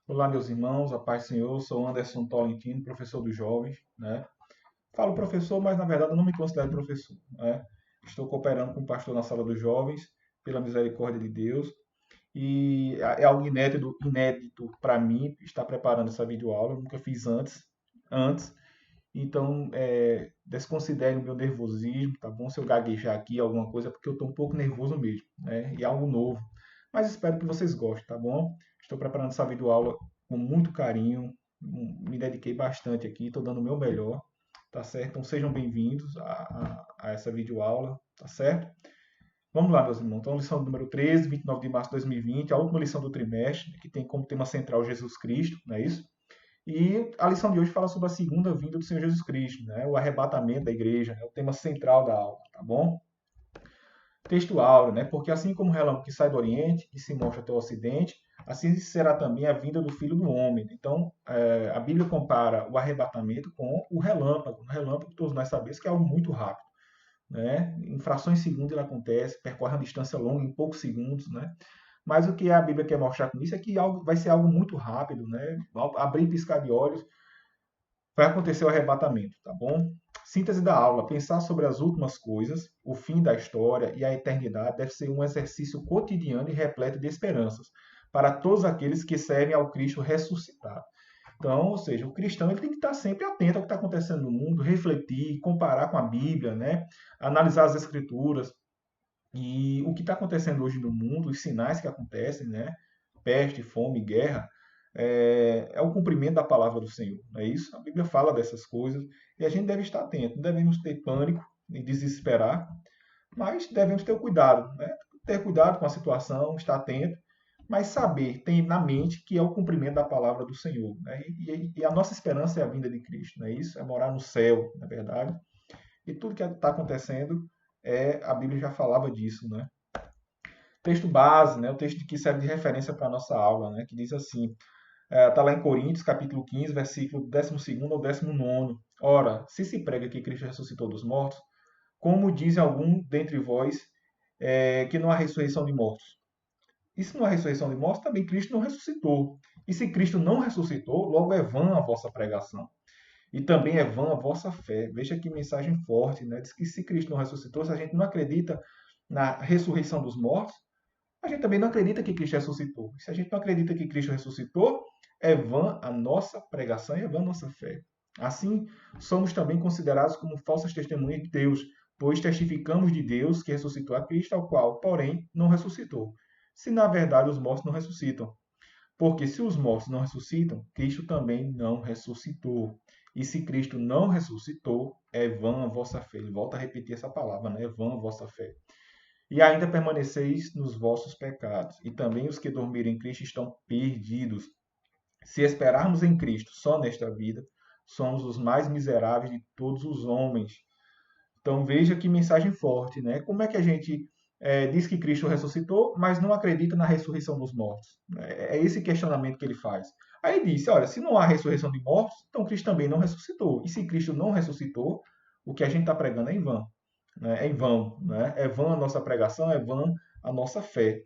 Olá, meus irmãos, a paz do Senhor. Sou Anderson Tolentino, professor dos jovens, né? Falo professor, mas na verdade eu não me considero professor, né? Estou cooperando com o pastor na sala dos jovens, pela misericórdia de Deus, e é algo inédito para mim estar preparando essa videoaula. Eu nunca fiz antes. Então, desconsidere o meu nervosismo, tá bom? Se eu gaguejar aqui alguma coisa, é porque eu estou um pouco nervoso mesmo, né? E é algo novo. Mas espero que vocês gostem, tá bom? Estou preparando essa videoaula com muito carinho, me dediquei bastante aqui, estou dando o meu melhor, tá certo? Então sejam bem-vindos a essa videoaula, tá certo? Vamos lá, meus irmãos. Então, lição número 13, 29 de março de 2020, a última lição do trimestre, que tem como tema central Jesus Cristo, não é isso? E a lição de hoje fala sobre a segunda vinda do Senhor Jesus Cristo, né? O arrebatamento da igreja, é o tema central da aula, tá bom? Texto áureo, né? Porque assim como o relâmpago que sai do Oriente e se mostra até o Ocidente, assim será também a vinda do Filho do Homem. Então, a Bíblia compara o arrebatamento com o relâmpago. O relâmpago, todos nós sabemos que é algo muito rápido, né? Em frações de segundo ele acontece, percorre uma distância longa em poucos segundos, né? Mas o que a Bíblia quer mostrar com isso é que vai ser algo muito rápido, né? Abrir e piscar de olhos, vai acontecer o arrebatamento, tá bom? Síntese da aula: pensar sobre as últimas coisas, o fim da história e a eternidade deve ser um exercício cotidiano e repleto de esperanças para todos aqueles que servem ao Cristo ressuscitado. Então, ou seja, o cristão ele tem que estar sempre atento ao que está acontecendo no mundo, refletir, comparar com a Bíblia, né? Analisar as Escrituras e o que está acontecendo hoje no mundo, os sinais que acontecem, né? Peste, fome, guerra, é o cumprimento da palavra do Senhor, não é isso? A Bíblia fala dessas coisas e a gente deve estar atento, não devemos ter pânico e desesperar, mas devemos ter cuidado, né? Ter cuidado com a situação, estar atento, mas saber, ter na mente que é o cumprimento da palavra do Senhor, né? E a nossa esperança é a vinda de Cristo, não é isso? É morar no céu, na verdade. E tudo que está acontecendo, a Bíblia já falava disso, né? Texto base, né? O texto que serve de referência para a nossa aula, né? Que diz assim: está lá em Coríntios, capítulo 15, versículo 12º ao 19º. Ora, se prega que Cristo ressuscitou dos mortos, como dizem algum dentre vós que não há ressurreição de mortos? E se não há ressurreição de mortos, também Cristo não ressuscitou. E se Cristo não ressuscitou, logo é vã a vossa pregação. E também é vã a vossa fé. Veja que mensagem forte, né? Diz que se Cristo não ressuscitou, se a gente não acredita na ressurreição dos mortos, a gente também não acredita que Cristo ressuscitou. Se a gente não acredita que Cristo ressuscitou, é vã a nossa pregação e é vã a nossa fé. Assim, somos também considerados como falsas testemunhas de Deus, pois testificamos de Deus que ressuscitou a Cristo, ao qual, porém, não ressuscitou. Se na verdade os mortos não ressuscitam. Porque se os mortos não ressuscitam, Cristo também não ressuscitou. E se Cristo não ressuscitou, é vã a vossa fé. Ele volta a repetir essa palavra, né? É vã a vossa fé. E ainda permaneceis nos vossos pecados, e também os que dormiram em Cristo estão perdidos. Se esperarmos em Cristo só nesta vida, somos os mais miseráveis de todos os homens. Então veja que mensagem forte, né? Como é que a gente diz que Cristo ressuscitou, mas não acredita na ressurreição dos mortos? É esse questionamento que ele faz. Aí ele disse, olha, se não há ressurreição de mortos, então Cristo também não ressuscitou. E se Cristo não ressuscitou, o que a gente está pregando é em vão, né? É em vão, né? É vã a nossa pregação, é vã a nossa fé.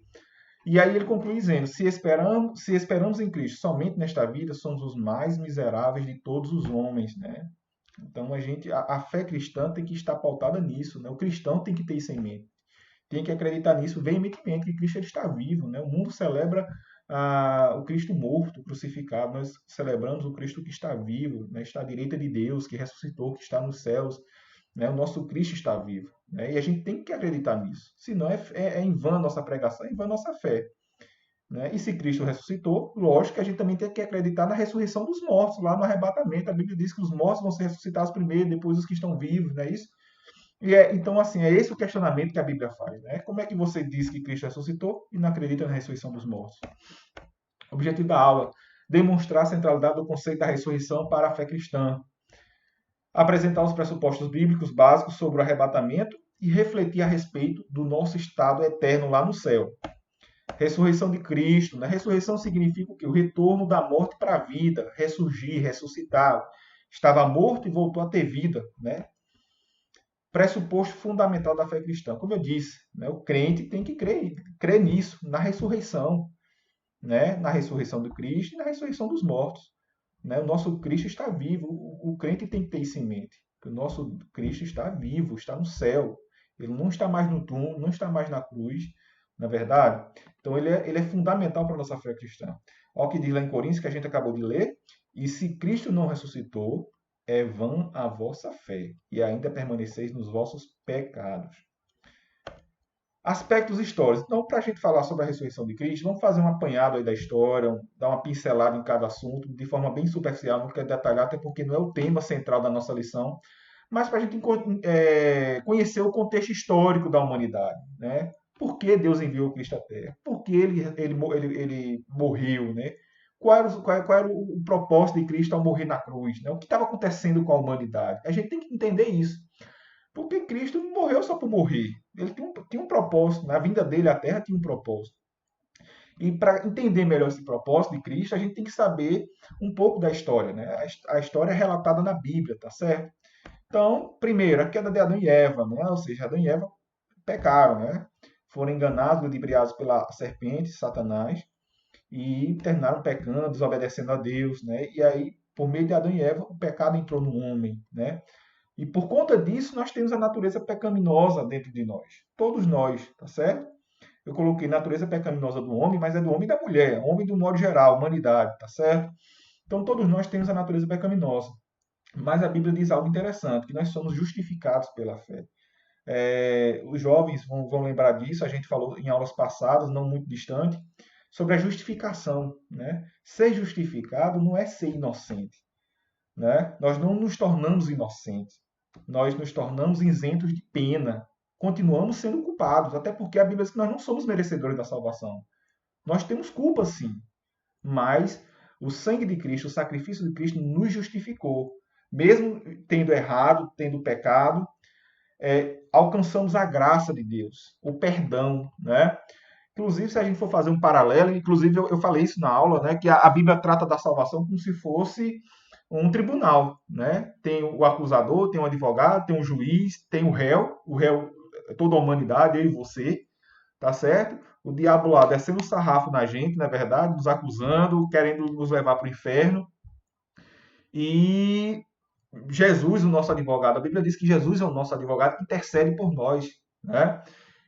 E aí ele conclui dizendo: se esperamos em Cristo somente nesta vida, somos os mais miseráveis de todos os homens, né? Então a fé cristã tem que estar pautada nisso, né? O cristão tem que ter isso em mente, tem que acreditar nisso veementemente, que Cristo ele está vivo, né? O mundo celebra o Cristo morto, crucificado, nós celebramos o Cristo que está vivo, né? Está à direita de Deus, que ressuscitou, que está nos céus, né? O nosso Cristo está vivo, né? E a gente tem que acreditar nisso, senão é em vão a nossa pregação, é em vão a nossa fé. Né? E se Cristo ressuscitou, lógico que a gente também tem que acreditar na ressurreição dos mortos, lá no arrebatamento. A Bíblia diz que os mortos vão ser ressuscitados primeiro, depois os que estão vivos, não é isso? Então, assim, é esse o questionamento que a Bíblia faz. Né? Como é que você diz que Cristo ressuscitou e não acredita na ressurreição dos mortos? Objetivo da aula: demonstrar a centralidade do conceito da ressurreição para a fé cristã. Apresentar os pressupostos bíblicos básicos sobre o arrebatamento e refletir a respeito do nosso estado eterno lá no céu. Ressurreição de Cristo, né? Ressurreição significa o quê? O retorno da morte para a vida, ressurgir, ressuscitar. Estava morto e voltou a ter vida, né? pressuposto fundamental da fé cristã. Como eu disse, né, o crente tem que crer nisso, na ressurreição, né, na ressurreição do Cristo e na ressurreição dos mortos. Né? O nosso Cristo está vivo. O crente tem que ter isso em mente. Que o nosso Cristo está vivo, está no céu. Ele não está mais no túmulo, não está mais na cruz, na verdade. Então ele é fundamental para a nossa fé cristã. Olha o que diz lá em Coríntios, que a gente acabou de ler. E se Cristo não ressuscitou, é vã a vossa fé, e ainda permaneceis nos vossos pecados. Aspectos históricos. Então, para a gente falar sobre a ressurreição de Cristo, vamos fazer um apanhado aí da história, dar uma pincelada em cada assunto, de forma bem superficial, não quero detalhar, até porque não é o tema central da nossa lição, mas para a gente conhecer o contexto histórico da humanidade. Né? Por que Deus enviou Cristo à Terra? Por que ele morreu? Né? Qual era o propósito de Cristo ao morrer na cruz? Né? O que estava acontecendo com a humanidade? A gente tem que entender isso. Porque Cristo não morreu só por morrer. Ele tinha um propósito. Na vinda dele à Terra tinha um propósito. E para entender melhor esse propósito de Cristo, a gente tem que saber um pouco da história. Né? A história é relatada na Bíblia, tá certo? Então, primeiro, a queda de Adão e Eva. Né? Ou seja, Adão e Eva pecaram. Né? Foram enganados, ludibriados pela serpente, Satanás, e terminaram pecando, desobedecendo a Deus. Né? E aí, por meio de Adão e Eva, o pecado entrou no homem. Né? E por conta disso, nós temos a natureza pecaminosa dentro de nós. Todos nós, tá certo? Eu coloquei natureza pecaminosa do homem, mas é do homem e da mulher. Homem do modo geral, humanidade, tá certo? Então todos nós temos a natureza pecaminosa. Mas a Bíblia diz algo interessante, que nós somos justificados pela fé. Os jovens vão lembrar disso, a gente falou em aulas passadas, não muito distante, sobre a justificação. Né? Ser justificado não é ser inocente. Né? Nós não nos tornamos inocentes. Nós nos tornamos isentos de pena. Continuamos sendo culpados, até porque a Bíblia diz que nós não somos merecedores da salvação. Nós temos culpa, sim, mas o sangue de Cristo, o sacrifício de Cristo nos justificou. Mesmo tendo errado, tendo pecado, alcançamos a graça de Deus, o perdão, né? Inclusive, se a gente for fazer um paralelo, inclusive eu falei isso na aula, né, que a Bíblia trata da salvação como se fosse um tribunal, né? Tem o acusador, tem o advogado, tem o juiz, tem o réu é toda a humanidade, eu e você, tá certo? O diabo lá descendo o sarrafo na gente, na verdade, nos acusando, querendo nos levar para o inferno. E Jesus, o nosso advogado, a Bíblia diz que Jesus é o nosso advogado que intercede por nós, né?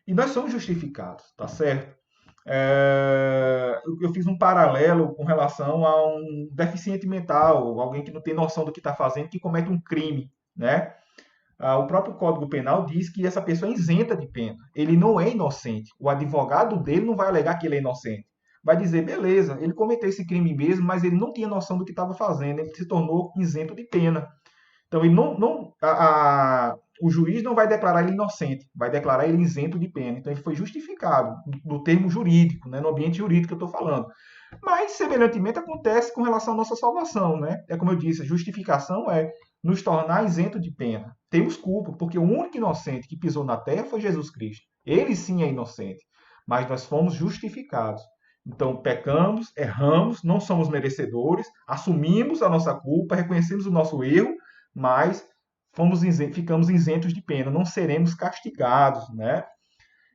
E nós somos justificados, tá certo? Eu fiz um paralelo com relação a um deficiente mental, alguém que não tem noção do que está fazendo, que comete um crime, né? O próprio Código Penal diz que essa pessoa é isenta de pena. Ele não é inocente. O advogado dele não vai alegar que ele é inocente. Vai dizer, beleza, ele cometeu esse crime mesmo, mas ele não tinha noção do que estava fazendo. Ele se tornou isento de pena. Então, ele o juiz não vai declarar ele inocente, vai declarar ele isento de pena. Então, ele foi justificado, no termo jurídico, né, no ambiente jurídico que eu estou falando. Mas, semelhantemente, acontece com relação à nossa salvação. Né? É como eu disse, a justificação é nos tornar isento de pena. Temos culpa, porque o único inocente que pisou na terra foi Jesus Cristo. Ele sim é inocente, mas nós fomos justificados. Então, pecamos, erramos, não somos merecedores, assumimos a nossa culpa, reconhecemos o nosso erro, mas ficamos isentos de pena, não seremos castigados, né?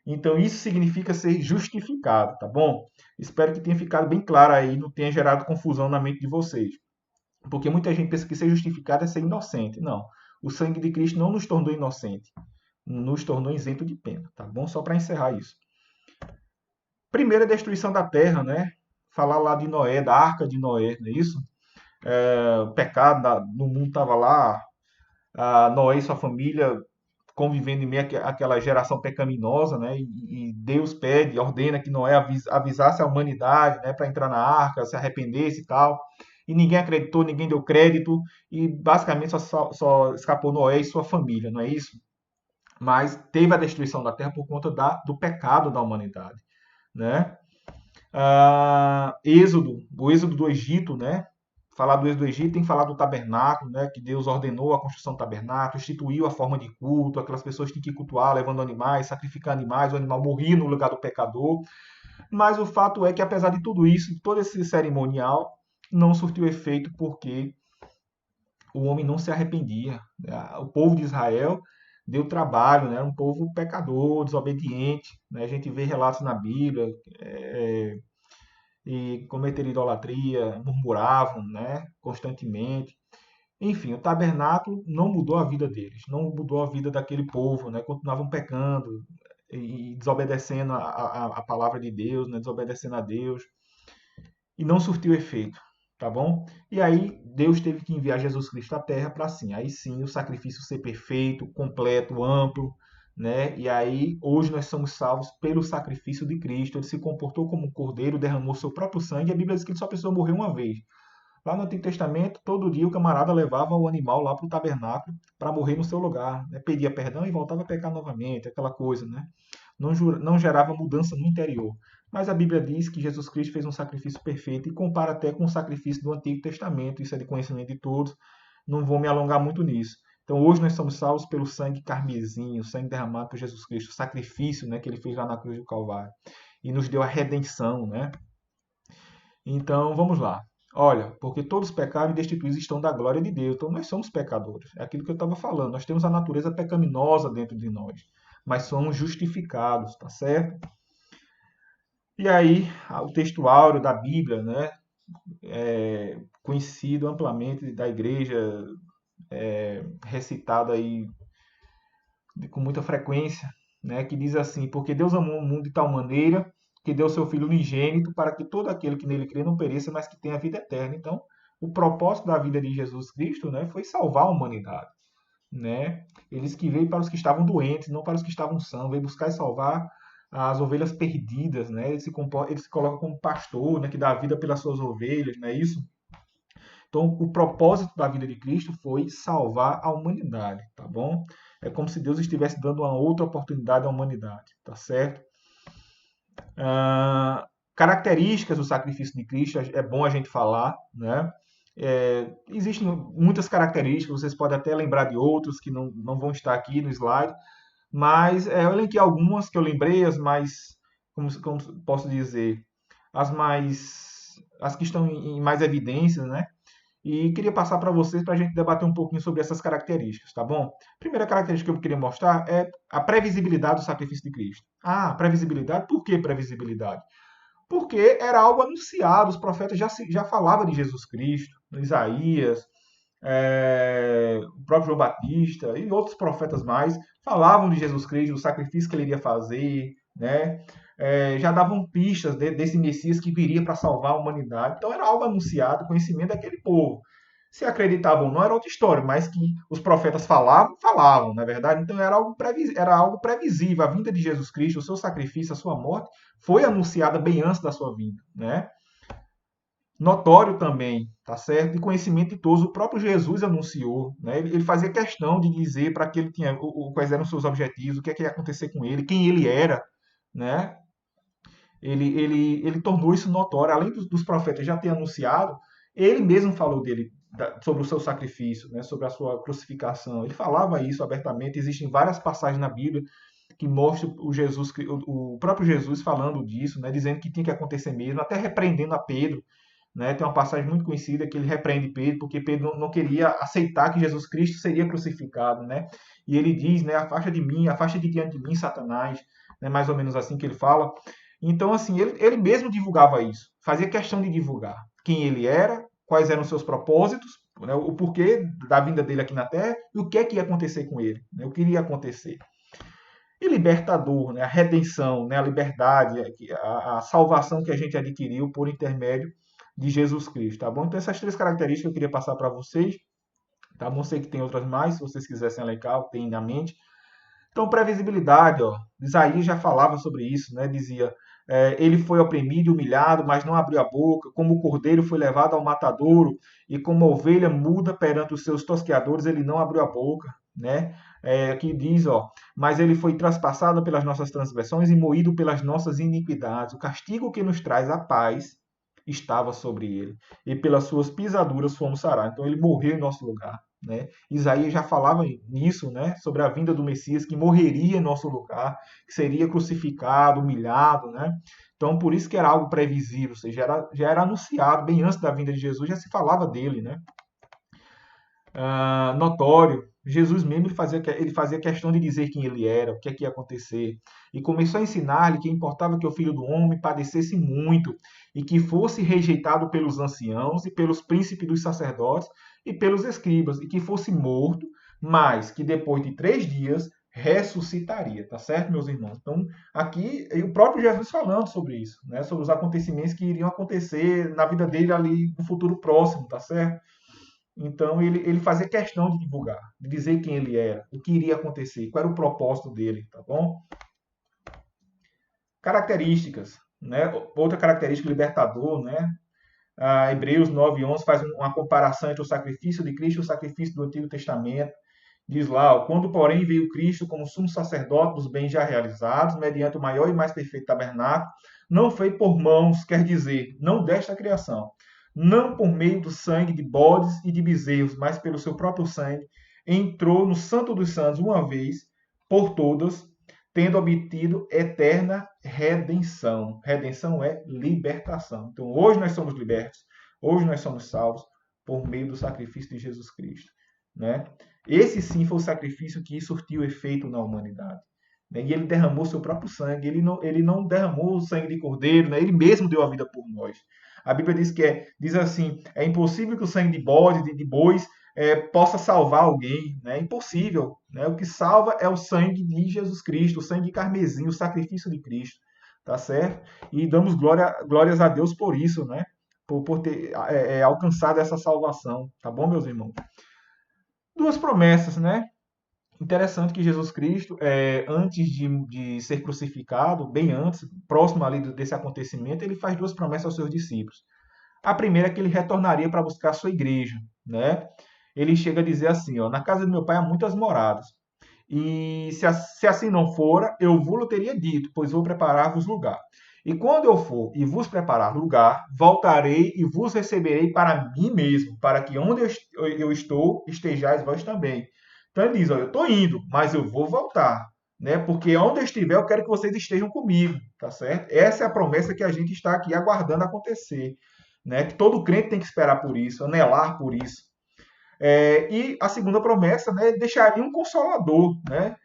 Então, isso significa ser justificado, tá bom? Espero que tenha ficado bem claro aí, não tenha gerado confusão na mente de vocês. Porque muita gente pensa que ser justificado é ser inocente. Não. O sangue de Cristo não nos tornou inocente, nos tornou isento de pena, tá bom? Só para encerrar isso. Primeira destruição da terra, né? Falar lá de Noé, da arca de Noé, não é isso? O pecado no mundo estava lá, Noé e sua família convivendo em meio àquela geração pecaminosa, né? E Deus ordena que Noé avisasse a humanidade, né, para entrar na arca, se arrependesse e tal. E ninguém acreditou, ninguém deu crédito, e basicamente só escapou Noé e sua família, não é isso? Mas teve a destruição da terra por conta do pecado da humanidade, né? O êxodo do Egito, né? Falar do êxodo do Egito tem que falar do tabernáculo, né? Que Deus ordenou a construção do tabernáculo, instituiu a forma de culto, aquelas pessoas tinham que cultuar levando animais, sacrificar animais, o animal morria no lugar do pecador. Mas o fato é que, apesar de tudo isso, de todo esse cerimonial, não surtiu efeito porque o homem não se arrependia. O povo de Israel deu trabalho, né? Era um povo pecador, desobediente, né? A gente vê relatos na Bíblia, e cometeram idolatria, murmuravam, né? Constantemente. Enfim, o tabernáculo não mudou a vida deles, não mudou a vida daquele povo, né? Continuavam pecando e desobedecendo a palavra de Deus, né? Desobedecendo a Deus, e não surtiu efeito, tá bom? E aí Deus teve que enviar Jesus Cristo à Terra para assim, aí sim o sacrifício ser perfeito, completo, amplo, né? E aí hoje nós somos salvos pelo sacrifício de Cristo. Ele se comportou como um cordeiro, derramou seu próprio sangue. E a Bíblia diz que ele só precisou morrer uma vez. Lá no Antigo Testamento, todo dia o camarada levava o animal lá para o tabernáculo para morrer no seu lugar, né? Pedia perdão e voltava a pecar novamente, aquela coisa, né? Não gerava mudança no interior. Mas a Bíblia diz que Jesus Cristo fez um sacrifício perfeito e compara até com o sacrifício do Antigo Testamento. Isso é de conhecimento de todos. Não vou me alongar muito nisso. Então hoje nós somos salvos pelo sangue carmesim, o sangue derramado por Jesus Cristo, o sacrifício, né, que ele fez lá na cruz do Calvário. E nos deu a redenção, né? Então vamos lá. Olha, porque todos pecaram e destituídos estão da glória de Deus. Então nós somos pecadores. É aquilo que eu estava falando. Nós temos a natureza pecaminosa dentro de nós, mas somos justificados, tá certo? E aí, o texto áureo da Bíblia, né, conhecido amplamente da igreja, recitado aí com muita frequência, né, que diz assim: porque Deus amou o mundo de tal maneira que deu seu Filho unigênito para que todo aquele que nele crê não pereça, mas que tenha a vida eterna. Então, o propósito da vida de Jesus Cristo, né, foi salvar a humanidade, né? Eles que veio para os que estavam doentes, não para os que estavam sãos, veio buscar e salvar as ovelhas perdidas, né? Ele se coloca como pastor, né, que dá a vida pelas suas ovelhas, não é isso? Então, o propósito da vida de Cristo foi salvar a humanidade, tá bom? É como se Deus estivesse dando uma outra oportunidade à humanidade, tá certo? Características do sacrifício de Cristo é bom a gente falar, né? Existem muitas características, vocês podem até lembrar de outros que não vão estar aqui no slide, mas eu elenquei algumas que eu lembrei, as mais, como posso dizer, as que estão em mais evidências, né? E queria passar para vocês para a gente debater um pouquinho sobre essas características, tá bom? Primeira característica que eu queria mostrar é a previsibilidade do sacrifício de Cristo. Ah, previsibilidade? Por que previsibilidade? Porque era algo anunciado, os profetas já falavam de Jesus Cristo, Isaías, o próprio João Batista e outros profetas mais falavam de Jesus Cristo, do sacrifício que ele iria fazer, né? Já davam pistas desse Messias que viria para salvar a humanidade. Então era algo anunciado, conhecimento daquele povo. Se acreditavam ou não era outra história, mas que os profetas falavam, na verdade. Então era algo previsível. A vinda de Jesus Cristo, o seu sacrifício, a sua morte, foi anunciada bem antes da sua vinda, né? Notório também, tá certo? De conhecimento de todos. O próprio Jesus anunciou, né? Ele fazia questão de dizer para que ele tinha quais eram os seus objetivos, o que é que ia acontecer com ele, quem ele era, né? Ele tornou isso notório. Além dos profetas já ter anunciado, ele mesmo falou dele, sobre o seu sacrifício, né? Sobre a sua crucificação. Ele falava isso abertamente. Existem várias passagens na Bíblia que mostram o próprio Jesus falando disso, né? Dizendo que tinha que acontecer mesmo, até repreendendo a Pedro, né? Tem uma passagem muito conhecida que ele repreende Pedro, porque Pedro não queria aceitar que Jesus Cristo seria crucificado, né? E ele diz, né, afasta de diante de mim, Satanás, né? Mais ou menos assim que ele fala. Então, assim, ele mesmo divulgava isso, fazia questão de divulgar quem ele era, quais eram os seus propósitos, né, o porquê da vinda dele aqui na Terra e o que é que ia acontecer com ele, né, o que iria acontecer. E libertador, né, a redenção, né, a liberdade, a salvação que a gente adquiriu por intermédio de Jesus Cristo, tá bom? Então essas três características eu queria passar para vocês, tá bom? Sei que tem outras mais, se vocês quisessem elencar, tem na mente. Então, previsibilidade, ó. Isaías já falava sobre isso, né? Dizia, ele foi oprimido e humilhado, mas não abriu a boca, como o cordeiro foi levado ao matadouro, e como a ovelha muda perante os seus tosqueadores, ele não abriu a boca, né? Aqui diz, ó, mas ele foi traspassado pelas nossas transgressões e moído pelas nossas iniquidades. O castigo que nos traz a paz estava sobre ele, e pelas suas pisaduras fomos sarados. Então ele morreu em nosso lugar, né? Isaías já falava nisso, né? Sobre a vinda do Messias que morreria em nosso lugar, que seria crucificado, humilhado, né? Então por isso que era algo previsível, ou seja, já era anunciado bem antes da vinda de Jesus, já se falava dele, né? Notório, Jesus mesmo ele fazia questão de dizer quem ele era, o que é que ia acontecer. E começou a ensinar-lhe que importava que o Filho do Homem padecesse muito e que fosse rejeitado pelos anciãos e pelos príncipes dos sacerdotes e pelos escribas, e que fosse morto, mas que depois de 3 dias ressuscitaria, tá certo, meus irmãos? Então, aqui, o próprio Jesus falando sobre isso, né? Sobre os acontecimentos que iriam acontecer na vida dele ali no futuro próximo, tá certo? Então, ele fazia questão de divulgar, de dizer quem ele era, o que iria acontecer, qual era o propósito dele, tá bom? Características, né? Outra característica libertador, né? Hebreus 9:11 faz uma comparação entre o sacrifício de Cristo e o sacrifício do Antigo Testamento. Diz lá, quando, porém, veio Cristo como sumo sacerdote dos bens já realizados, mediante o maior e mais perfeito tabernáculo, não feito por mãos, quer dizer, não desta criação, não por meio do sangue de bodes e de bezerros, mas pelo seu próprio sangue, entrou no Santo dos Santos uma vez por todas, tendo obtido eterna redenção. Redenção é libertação. Então, hoje nós somos libertos, hoje nós somos salvos por meio do sacrifício de Jesus Cristo, né? Esse sim foi o sacrifício que surtiu efeito na humanidade. Né? E ele derramou seu próprio sangue. Ele não derramou o sangue de cordeiro, né? Ele mesmo deu a vida por nós. A Bíblia diz assim: é impossível que o sangue de bode, de bois, possa salvar alguém. Né? É impossível. Né? O que salva é o sangue de Jesus Cristo, o sangue de carmesim, o sacrifício de Cristo. Tá certo? E damos glórias a Deus por isso, né? Por ter alcançado essa salvação. Tá bom, meus irmãos? Duas promessas, né? Interessante que Jesus Cristo, antes de ser crucificado, bem antes, próximo ali desse acontecimento, ele faz duas promessas aos seus discípulos. A primeira é que ele retornaria para buscar a sua igreja, né? Ele chega a dizer assim, ó, na casa do meu pai há muitas moradas. E se assim não fora, eu vos teria dito, pois vou preparar-vos lugar. E quando eu for e vos preparar lugar, voltarei e vos receberei para mim mesmo, para que onde eu estou, estejais vós também. Então ele diz, ó, eu estou indo, mas eu vou voltar. Né? Porque onde eu estiver, eu quero que vocês estejam comigo, tá certo? Essa é a promessa que a gente está aqui aguardando acontecer. Né? Que todo crente tem que esperar por isso, anelar por isso. E a segunda promessa, né, deixaria um consolador, né?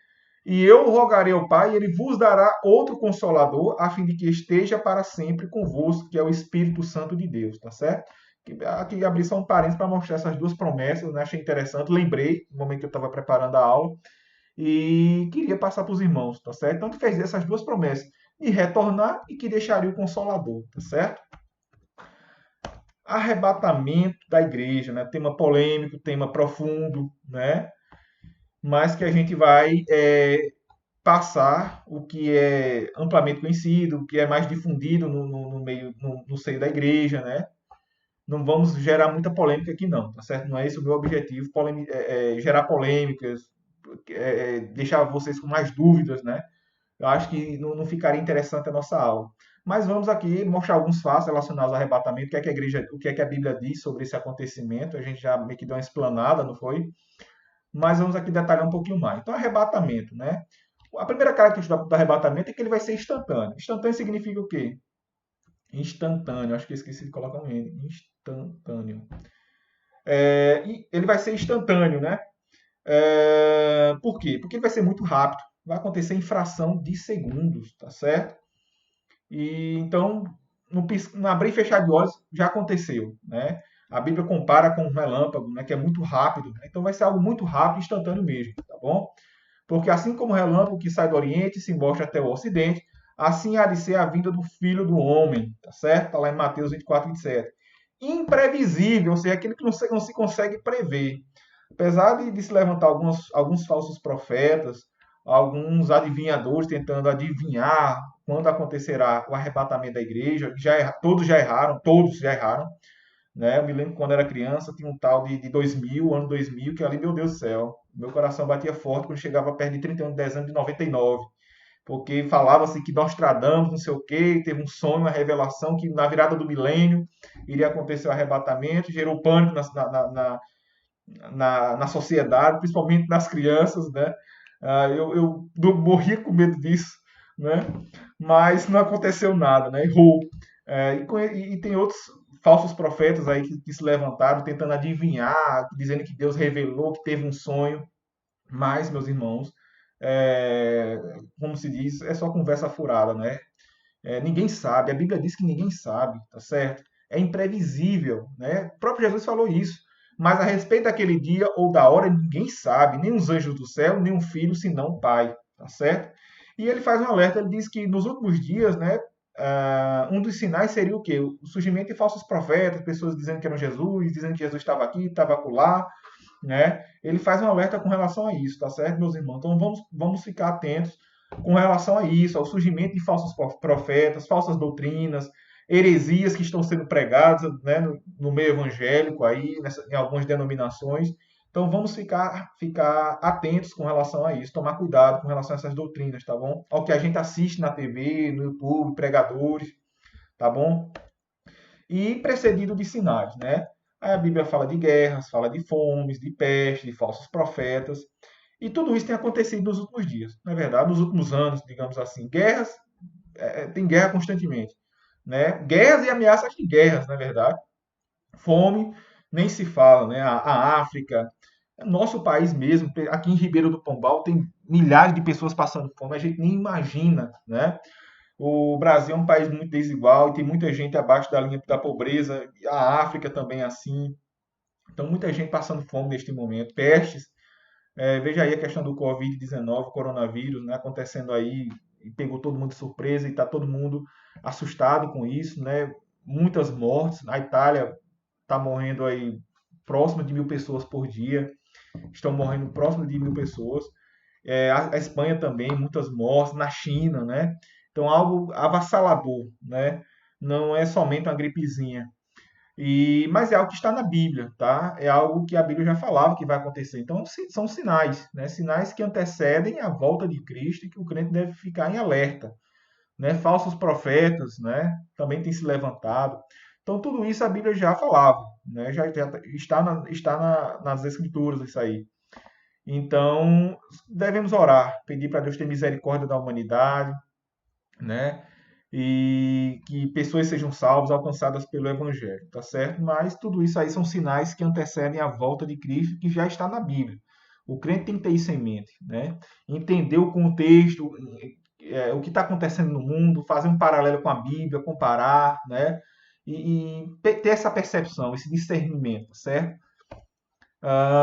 E eu rogarei ao Pai, e ele vos dará outro consolador, a fim de que esteja para sempre convosco, que é o Espírito Santo de Deus, tá certo? Aqui abri só um parênteses para mostrar essas duas promessas, né? Achei interessante, lembrei no momento que eu estava preparando a aula, e queria passar para os irmãos, tá certo? Então, ele fez essas duas promessas, de retornar e que deixaria o consolador, tá certo? Arrebatamento da igreja, né? Tema polêmico, tema profundo, né? Mas que a gente vai passar o que é amplamente conhecido, o que é mais difundido no meio, no seio da igreja, né? Não vamos gerar muita polêmica aqui não, tá certo? Não é esse o meu objetivo, gerar polêmicas, deixar vocês com mais dúvidas, né? Eu acho que não ficaria interessante a nossa aula. Mas vamos aqui mostrar alguns fatos relacionados ao arrebatamento, o que é que a Bíblia diz sobre esse acontecimento. A gente já meio que deu uma explanada, não foi? Mas vamos aqui detalhar um pouquinho mais. Então, arrebatamento, né? A primeira característica do arrebatamento é que ele vai ser instantâneo. Instantâneo significa o quê? Instantâneo. Acho que eu esqueci de colocar um N. Instantâneo. E ele vai ser instantâneo, né? Por quê? Porque ele vai ser muito rápido. Vai acontecer em fração de segundos, tá certo? E então, no abrir e fechar de olhos, já aconteceu, né? A Bíblia compara com um relâmpago, né, que é muito rápido. Né? Então vai ser algo muito rápido, instantâneo mesmo, tá bom? Porque assim como o relâmpago que sai do Oriente e se mostra até o Ocidente, assim há de ser a vinda do Filho do Homem, tá certo? Está lá em Mateus 24:27. Imprevisível, ou seja, aquilo que não se consegue prever. Apesar de se levantar alguns falsos profetas, alguns adivinhadores tentando adivinhar quando acontecerá o arrebatamento da igreja, todos já erraram. Né? Eu me lembro quando era criança, tinha um tal de 2000, ano 2000, que ali, meu Deus do céu, meu coração batia forte quando chegava perto de 31 de dezembro de 99, porque falava-se que Nostradamus, não sei o quê, teve um sonho, uma revelação que na virada do milênio iria acontecer o arrebatamento, gerou pânico na sociedade, principalmente nas crianças, né? Eu morria com medo disso, né? Mas não aconteceu nada, né? Errou. E tem outros falsos profetas aí que se levantaram tentando adivinhar, dizendo que Deus revelou que teve um sonho. Mas, meus irmãos, como se diz, é só conversa furada, né? Ninguém sabe, a Bíblia diz que ninguém sabe, tá certo? É imprevisível, né? O próprio Jesus falou isso. Mas a respeito daquele dia ou da hora, ninguém sabe, nem os anjos do céu, nem o filho, senão o Pai, tá certo? E ele faz um alerta, ele diz que nos últimos dias, né, um dos sinais seria o quê? O surgimento de falsos profetas, pessoas dizendo que eram Jesus, dizendo que Jesus estava aqui, estava acolá, né? Ele faz um alerta com relação a isso, tá certo, meus irmãos? Então vamos ficar atentos com relação a isso, ao surgimento de falsos profetas, falsas doutrinas, heresias que estão sendo pregadas, né, no meio evangélico aí, em algumas denominações. Então vamos ficar atentos com relação a isso, tomar cuidado com relação a essas doutrinas, tá bom? Ao que a gente assiste na TV, no YouTube, pregadores, tá bom? E precedido de sinais, né? Aí a Bíblia fala de guerras, fala de fomes, de peste, de falsos profetas. E tudo isso tem acontecido nos últimos dias, não é verdade? Nos últimos anos, digamos assim. Guerras, tem guerra constantemente. Né? Guerras e ameaças de guerras, na verdade. Fome, nem se fala, né? A África, nosso país mesmo, aqui em Ribeiro do Pombal, tem milhares de pessoas passando fome, a gente nem imagina, né? O Brasil é um país muito desigual e tem muita gente abaixo da linha da pobreza, a África também é assim. Então, muita gente passando fome neste momento. Pestes, veja aí a questão do Covid-19, coronavírus, né, acontecendo aí, e pegou todo mundo de surpresa e está todo mundo assustado com isso, né? Muitas mortes. Na Itália está morrendo aí próximo de 1.000 pessoas por dia, estão morrendo próximo de 1.000 pessoas. A Espanha também, muitas mortes. Na China, né? Então, algo avassalador, né? Não é somente uma gripezinha. Mas é algo que está na Bíblia, tá? É algo que a Bíblia já falava que vai acontecer. Então, são sinais, né? Sinais que antecedem a volta de Cristo e que o crente deve ficar em alerta, né? Falsos profetas, né? Também tem se levantado. Então, tudo isso a Bíblia já falava, né? Já está nas Escrituras isso aí. Então, devemos orar, pedir para Deus ter misericórdia da humanidade, né? E que pessoas sejam salvas, alcançadas pelo Evangelho, tá certo? Mas tudo isso aí são sinais que antecedem a volta de Cristo, que já está na Bíblia. O crente tem que ter isso em mente, né? Entender o contexto, o que está acontecendo no mundo, fazer um paralelo com a Bíblia, comparar, né? E ter essa percepção, esse discernimento, certo?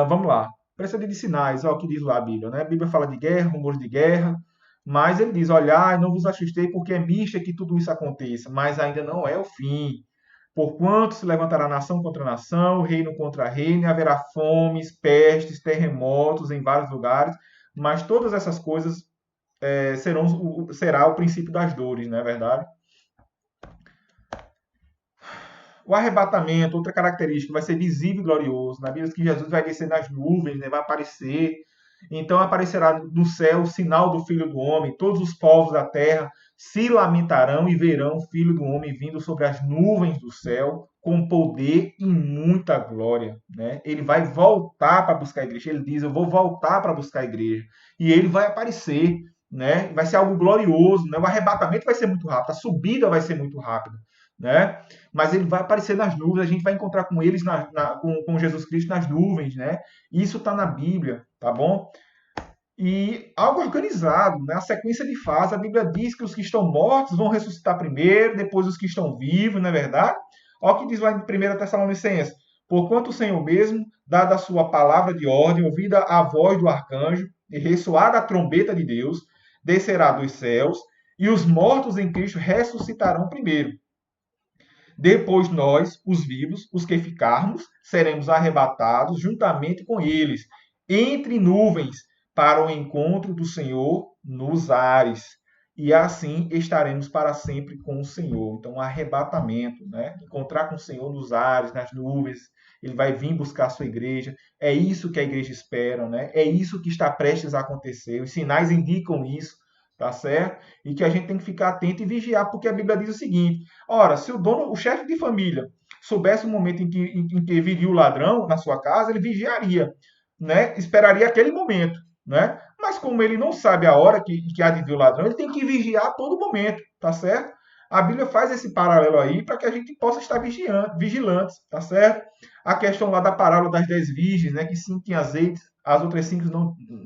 Vamos lá. Precisa de sinais, olha o que diz lá a Bíblia, né? A Bíblia fala de guerra, rumores de guerra, mas ele diz: olhai, não vos assustei, porque é mista que tudo isso aconteça, mas ainda não é o fim. Porquanto se levantará nação contra nação, reino contra reino, e haverá fomes, pestes, terremotos em vários lugares, mas todas essas coisas será o princípio das dores, não é verdade? O arrebatamento, outra característica, vai ser visível e glorioso. Na Bíblia diz que Jesus vai descer nas nuvens, né? Vai aparecer. Então aparecerá do céu o sinal do Filho do Homem. Todos os povos da terra se lamentarão e verão o Filho do Homem vindo sobre as nuvens do céu com poder e muita glória. Né? Ele vai voltar para buscar a igreja. Ele diz: eu vou voltar para buscar a igreja. E ele vai aparecer. Né? Vai ser algo glorioso. Né? O arrebatamento vai ser muito rápido. A subida vai ser muito rápida. Né? Mas ele vai aparecer nas nuvens, a gente vai encontrar com eles, com Jesus Cristo nas nuvens, né? Isso está na Bíblia, tá bom? E algo organizado, né? A sequência de fases, a Bíblia diz que os que estão mortos vão ressuscitar primeiro, depois os que estão vivos, não é verdade? Olha o que diz lá em 1 Tessalonicenses: porquanto o Senhor mesmo, dada a sua palavra de ordem, ouvida a voz do arcanjo e ressoada a trombeta de Deus, descerá dos céus, e os mortos em Cristo ressuscitarão primeiro. Depois nós, os vivos, os que ficarmos, seremos arrebatados juntamente com eles, entre nuvens, para o encontro do Senhor nos ares. E assim estaremos para sempre com o Senhor. Então, um arrebatamento, né? Encontrar com o Senhor nos ares, nas nuvens. Ele vai vir buscar a sua igreja. É isso que a igreja espera, né? É isso que está prestes a acontecer. Os sinais indicam isso, tá certo? E que a gente tem que ficar atento e vigiar, porque a Bíblia diz o seguinte: ora, se o chefe de família, soubesse o momento em que viria o ladrão na sua casa, ele vigiaria, né? Esperaria aquele momento, né? Mas como ele não sabe a hora que há de vir o ladrão, ele tem que vigiar a todo momento, tá certo? A Bíblia faz esse paralelo aí para que a gente possa estar vigilantes, tá certo? A questão lá da parábola das 10 virgens, né? Que sim tinha as outras 5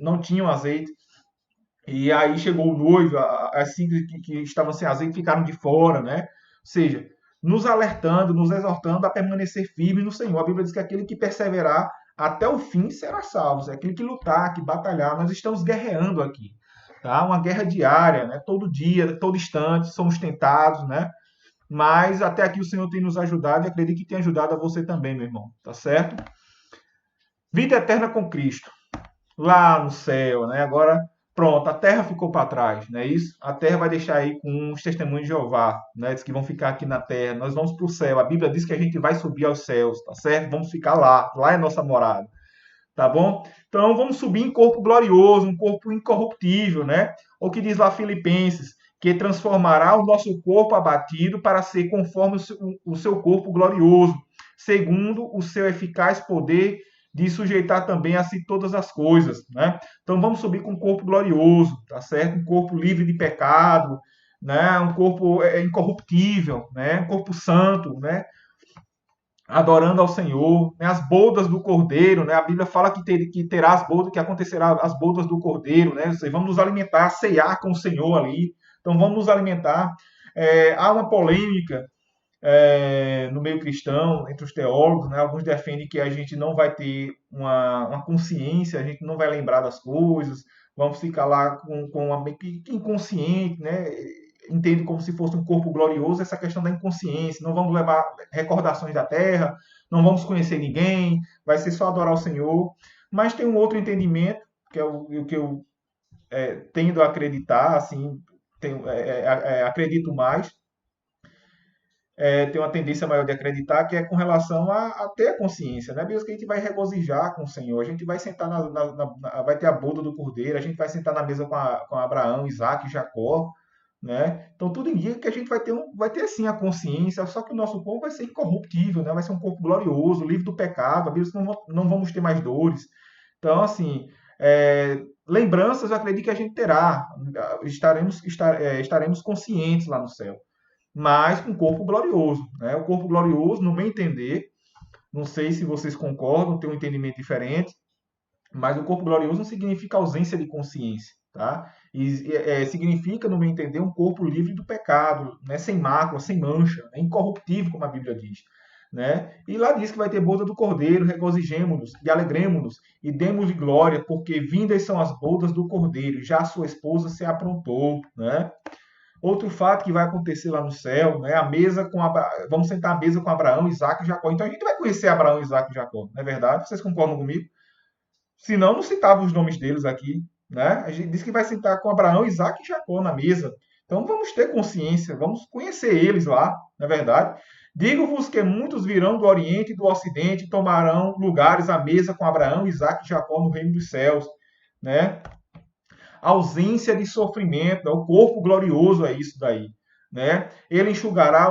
não tinham azeite. E aí chegou o noivo, as 5 que estavam sem azeite ficaram de fora, né? Ou seja, nos alertando, nos exortando a permanecer firme no Senhor. A Bíblia diz que aquele que perseverar até o fim será salvo. É aquele que lutar, que batalhar. Nós estamos guerreando aqui, tá? Uma guerra diária, né? Todo dia, todo instante, somos tentados, né? Mas até aqui o Senhor tem nos ajudado e acredito que tem ajudado a você também, meu irmão, tá certo? Vida eterna com Cristo, lá no céu, né? Agora, pronto, a terra ficou para trás, não é isso? A terra vai deixar aí com os testemunhos de Jeová, né? Diz que vão ficar aqui na terra. Nós vamos para o céu. A Bíblia diz que a gente vai subir aos céus, tá certo? Vamos ficar lá. Lá é nossa morada, tá bom? Então, vamos subir em corpo glorioso, um corpo incorruptível, né? O que diz lá Filipenses, que transformará o nosso corpo abatido para ser conforme o seu corpo glorioso, segundo o seu eficaz poder de sujeitar também a si todas as coisas, né? Então vamos subir com um corpo glorioso, tá certo? Um corpo livre de pecado, né? Um corpo incorruptível, né? Um corpo santo, né? Adorando ao Senhor, né? As bodas do Cordeiro, né? A Bíblia fala que terá as bodas, que acontecerá as bodas do Cordeiro, né? Ou seja, vamos nos alimentar, ceiar com o Senhor ali. Então vamos nos alimentar. Há uma polêmica no meio cristão, entre os teólogos, né? Alguns defendem que a gente não vai ter uma consciência, a gente não vai lembrar das coisas, vamos ficar lá com uma meio que inconsciente, né? Entende como se fosse um corpo glorioso, essa questão da inconsciência, não vamos levar recordações da terra, não vamos conhecer ninguém, vai ser só adorar o Senhor. Mas tem um outro entendimento, que é o que eu tendo a acreditar, assim, acredito mais, tem uma tendência maior de acreditar, que é com relação a ter a consciência, né? Deus, que a gente vai regozijar com o Senhor, a gente vai sentar vai ter a boda do cordeiro, a gente vai sentar na mesa com Abraão, Isaac e Jacó, né? Então tudo indica que a gente vai ter sim a consciência, só que o nosso corpo vai ser incorruptível, né? Vai ser um corpo glorioso, livre do pecado, a Bíblia diz que não vamos ter mais dores. Então, assim, lembranças eu acredito que a gente terá, estaremos conscientes lá no céu, mas com corpo glorioso, né? O corpo glorioso, no meu entender, não sei se vocês concordam, tem um entendimento diferente, mas o corpo glorioso não significa ausência de consciência, tá? Significa, no meu entender, um corpo livre do pecado, né? Sem mácula, sem mancha, né? Incorruptível, como a Bíblia diz, né? E lá diz que vai ter boda do Cordeiro, regozijemo-nos e alegremos-nos e demos-lhe glória, porque vindas são as bodas do Cordeiro, já a sua esposa se aprontou, né? Outro fato que vai acontecer lá no céu, né? Vamos sentar à mesa com Abraão, Isaac e Jacó. Então a gente vai conhecer Abraão, Isaac e Jacó, não é verdade? Vocês concordam comigo? Senão, não citava os nomes deles aqui, né? A gente diz que vai sentar com Abraão, Isaac e Jacó na mesa. Então vamos ter consciência, vamos conhecer eles lá, não é verdade? Digo-vos que muitos virão do Oriente e do Ocidente e tomarão lugares à mesa com Abraão, Isaac e Jacó no reino dos céus, né? Ausência de sofrimento, o corpo glorioso é isso daí, né? Ele enxugará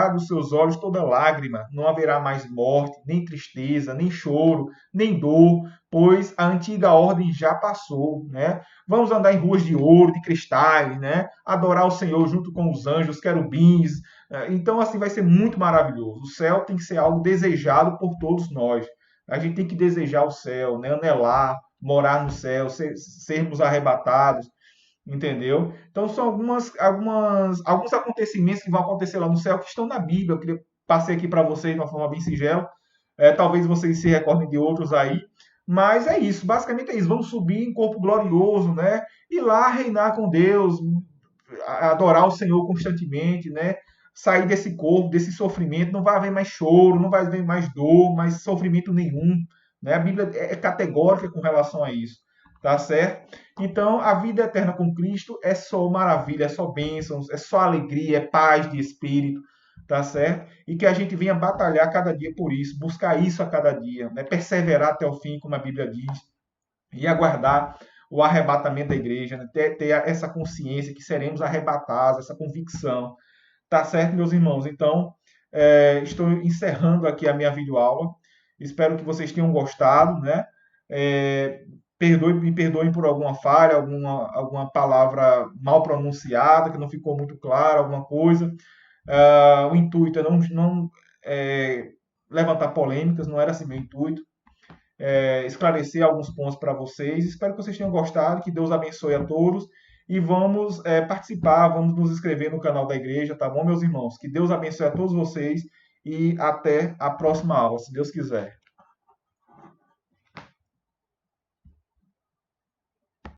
dos seus olhos toda lágrima, não haverá mais morte, nem tristeza, nem choro, nem dor, pois a antiga ordem já passou, né? Vamos andar em ruas de ouro, de cristais, né? Adorar o Senhor junto com os anjos, querubins. Então, assim, vai ser muito maravilhoso. O céu tem que ser algo desejado por todos nós. A gente tem que desejar o céu, né? Anelar, morar no céu, sermos arrebatados, entendeu? Então são alguns acontecimentos que vão acontecer lá no céu que estão na Bíblia. Eu passei aqui para vocês de uma forma bem singela. Talvez vocês se recordem de outros aí. Mas é isso, basicamente é isso. Vamos subir em corpo glorioso, né? E lá reinar com Deus, adorar o Senhor constantemente, né? Sair desse corpo, desse sofrimento, não vai haver mais choro, não vai haver mais dor, mais sofrimento nenhum, né? A Bíblia é categórica com relação a isso, tá certo? Então, a vida eterna com Cristo é só maravilha, é só bênçãos, é só alegria, é paz de espírito, tá certo? E que a gente venha batalhar cada dia por isso, buscar isso a cada dia, né? Perseverar até o fim, como a Bíblia diz, e aguardar o arrebatamento da igreja, né? ter essa consciência que seremos arrebatados, essa convicção. Tá certo, meus irmãos? Então, estou encerrando aqui a minha videoaula. Espero que vocês tenham gostado, né? Me perdoem por alguma falha, alguma palavra mal pronunciada, que não ficou muito clara, alguma coisa. O intuito é não levantar polêmicas, não era esse meu intuito. esclarecer alguns pontos para vocês. Espero que vocês tenham gostado, que Deus abençoe a todos e vamos participar, vamos nos inscrever no canal da igreja, tá bom, meus irmãos? Que Deus abençoe a todos vocês e até a próxima aula, se Deus quiser.